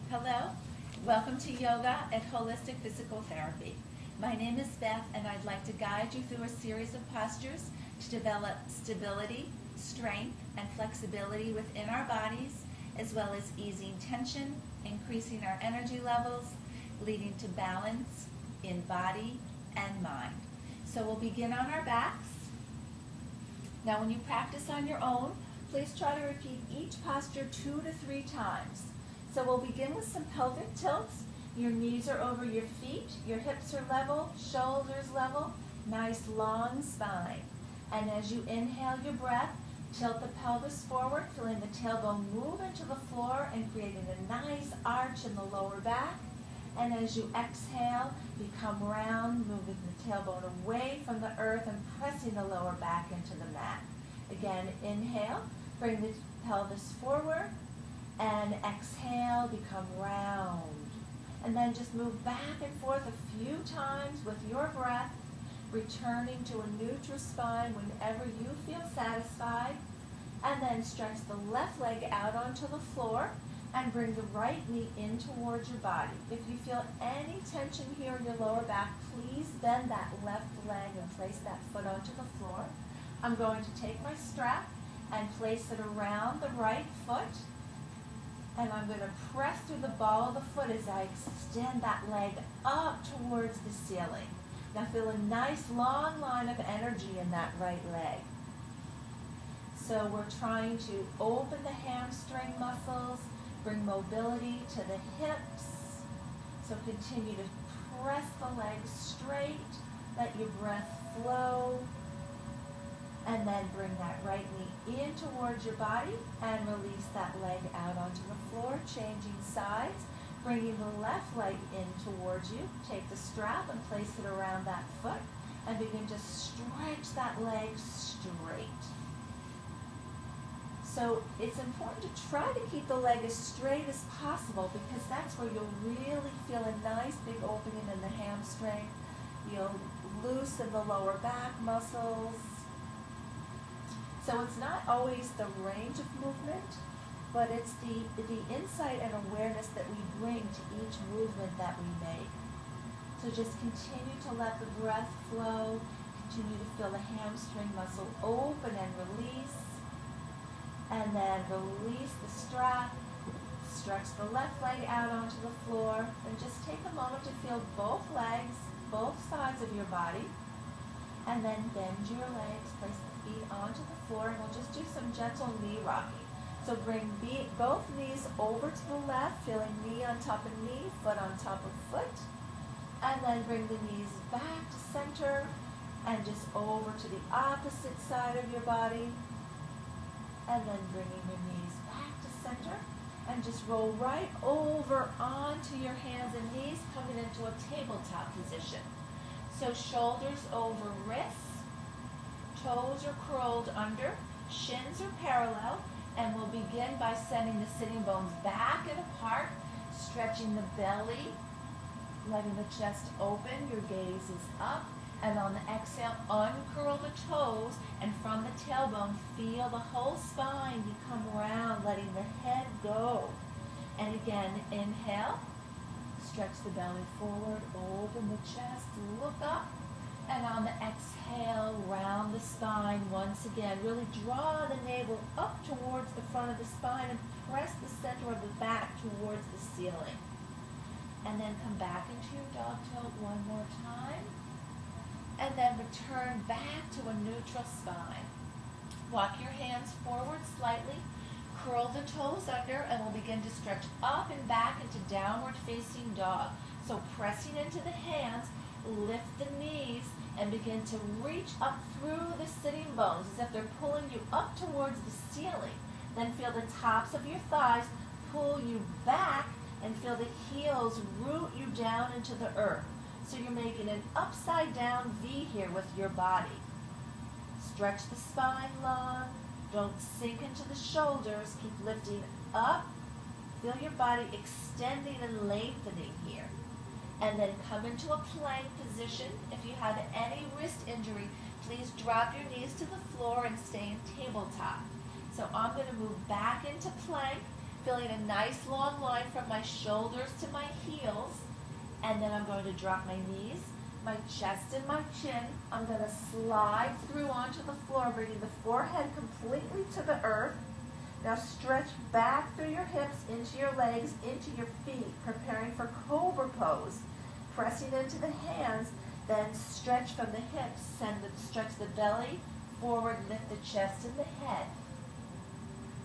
Hello, welcome to Yoga at Holistic Physical Therapy. My name is Beth and I'd like to guide you through a series of postures to develop stability, strength, and flexibility within our bodies, as well as easing tension, increasing our energy levels, leading to balance in body and mind. So we'll begin on our backs. Now when you practice on your own, please try to repeat each posture 2 to 3 times. So we'll begin with some pelvic tilts. Your knees are over your feet, your hips are level, shoulders level, nice long spine. And as you inhale your breath, tilt the pelvis forward, feeling the tailbone move into the floor and creating a nice arch in the lower back. And as you exhale, become round, moving the tailbone away from the earth and pressing the lower back into the mat. Again, inhale, bring the pelvis forward, and exhale, become round. And then just move back and forth a few times with your breath, returning to a neutral spine whenever you feel satisfied. And then stretch the left leg out onto the floor and bring the right knee in towards your body. If you feel any tension here in your lower back, please bend that left leg and place that foot onto the floor. I'm going to take my strap and place it around the right foot. And I'm going to press through the ball of the foot as I extend that leg up towards the ceiling. Now feel a nice long line of energy in that right leg. So we're trying to open the hamstring muscles, bring mobility to the hips. So continue to press the legs straight, let your breath flow. And then bring that right knee in towards your body and release that leg out onto the floor, changing sides, bringing the left leg in towards you. Take the strap and place it around that foot and begin to stretch that leg straight. So it's important to try to keep the leg as straight as possible because that's where you'll really feel a nice big opening in the hamstring. You'll loosen the lower back muscles. So it's not always the range of movement, but it's the insight and awareness that we bring to each movement that we make. So just continue to let the breath flow, continue to feel the hamstring muscle open and release, and then release the strap, stretch the left leg out onto the floor, and just take a moment to feel both legs, both sides of your body, and then bend your legs, place the feet onto the floor, and we'll just do some gentle knee rocking. So bring both knees over to the left, feeling knee on top of knee, foot on top of foot, and then bring the knees back to center, and just over to the opposite side of your body, and then bringing your knees back to center, and just roll right over onto your hands and knees, coming into a tabletop position. So shoulders over wrists, toes are curled under, shins are parallel, and we'll begin by sending the sitting bones back and apart, stretching the belly, letting the chest open, your gaze is up, and on the exhale, uncurl the toes, and from the tailbone, feel the whole spine become round, letting the head go. And again, inhale. Stretch the belly forward, open the chest, look up, and on the exhale, round the spine once again. Really draw the navel up towards the front of the spine and press the center of the back towards the ceiling. And then come back into your dog tilt one more time, and then return back to a neutral spine. Walk your hands forward slightly. Curl the toes under, and we'll begin to stretch up and back into downward facing dog. So pressing into the hands, lift the knees, and begin to reach up through the sitting bones as if they're pulling you up towards the ceiling. Then feel the tops of your thighs pull you back and feel the heels root you down into the earth. So you're making an upside down V here with your body. Stretch the spine long. Don't sink into the shoulders. Keep lifting up. Feel your body extending and lengthening here. And then come into a plank position. If you have any wrist injury, please drop your knees to the floor and stay in tabletop. So I'm going to move back into plank. feeling a nice long line from my shoulders to my heels, and then I'm going to drop my knees, my chest and my chin. I'm going to slide through onto the floor, bringing the forehead completely to the earth. Now stretch back through your hips, into your legs, into your feet, preparing for cobra pose. Pressing into the hands, then stretch from the hips, stretch the belly forward, lift the chest and the head.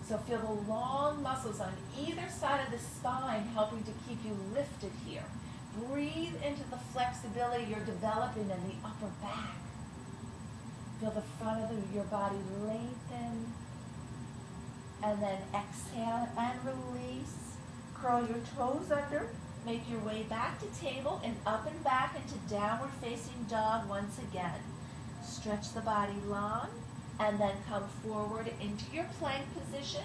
So feel the long muscles on either side of the spine helping to keep you lifted here. Breathe into the flexibility you're developing in the upper back. Feel the front of your body lengthen. And then exhale and release. Curl your toes under. Make your way back to table and up and back into downward facing dog once again. Stretch the body long and then come forward into your plank position.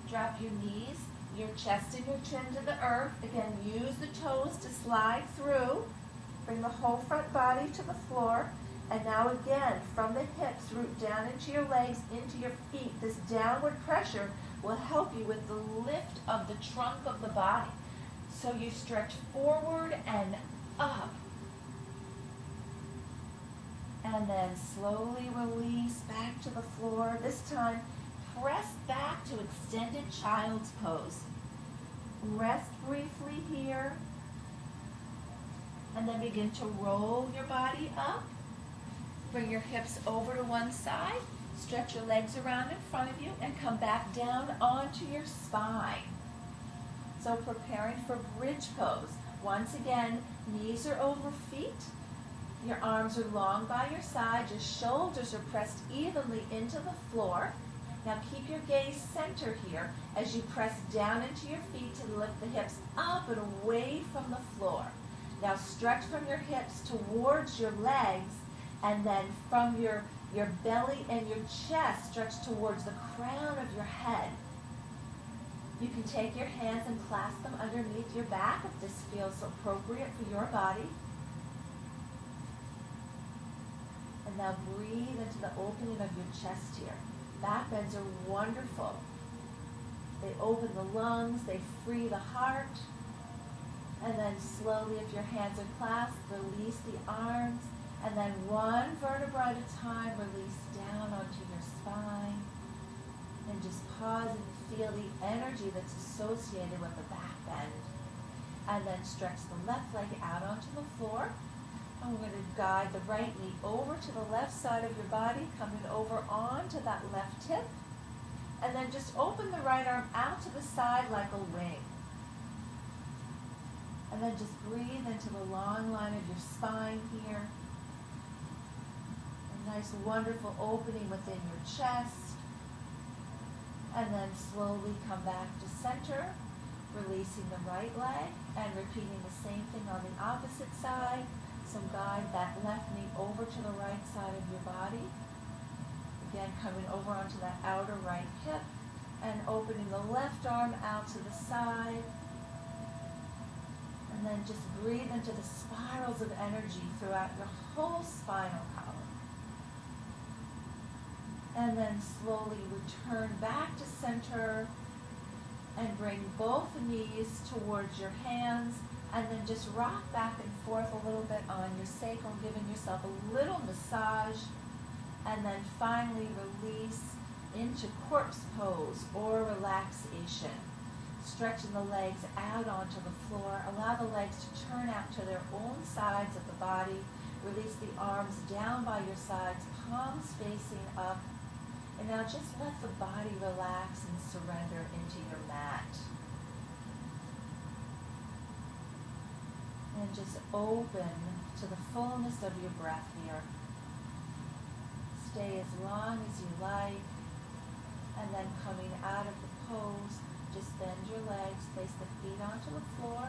Drop your knees, your chest and your chin to the earth. Again, use the toes to slide through. Bring the whole front body to the floor. And now again, from the hips, root down into your legs, into your feet. This downward pressure will help you with the lift of the trunk of the body. So you stretch forward and up. And then slowly release back to the floor. This time, press back to extended child's pose. Rest briefly here. And then begin to roll your body up. Bring your hips over to one side. Stretch your legs around in front of you and come back down onto your spine. So preparing for bridge pose. Once again, knees are over feet. Your arms are long by your side. Your shoulders are pressed evenly into the floor. Now keep your gaze center here as you press down into your feet to lift the hips up and away from the floor. Now stretch from your hips towards your legs, and then from your belly and your chest, stretch towards the crown of your head. You can take your hands and clasp them underneath your back if this feels appropriate for your body. And now breathe into the opening of your chest here. Back bends are wonderful. They open the lungs, they free the heart. And then slowly, if your hands are clasped, release the arms. And then one vertebra at a time, release down onto your spine. And just pause and feel the energy that's associated with the back bend. And then stretch the left leg out onto the floor. And we're going to guide the right knee over to the left side of your body, coming over onto that left hip. And then just open the right arm out to the side like a wing. And then just breathe into the long line of your spine here. A nice, wonderful opening within your chest. And then slowly come back to center, releasing the right leg and repeating the same thing on the opposite side. So guide that left knee over to the right side of your body. Again, coming over onto that outer right hip and opening the left arm out to the side. And then just breathe into the spirals of energy throughout your whole spinal column. And then slowly return back to center and bring both knees towards your hands. And then just rock back and forth a little bit on your sacrum, giving yourself a little massage. And then finally release into corpse pose or relaxation. Stretching the legs out onto the floor. Allow the legs to turn out to their own sides of the body. Release the arms down by your sides, palms facing up. And now just let the body relax and surrender into your mat. And just open to the fullness of your breath here. Stay as long as you like. And then coming out of the pose, just bend your legs, place the feet onto the floor,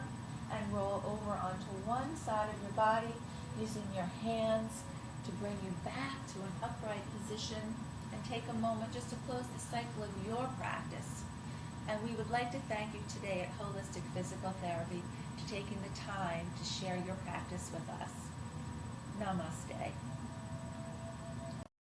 and roll over onto one side of your body, using your hands to bring you back to an upright position. And take a moment just to close the cycle of your practice. And we would like to thank you today at Holistic Physical Therapy for taking the time to share your practice with us. Namaste.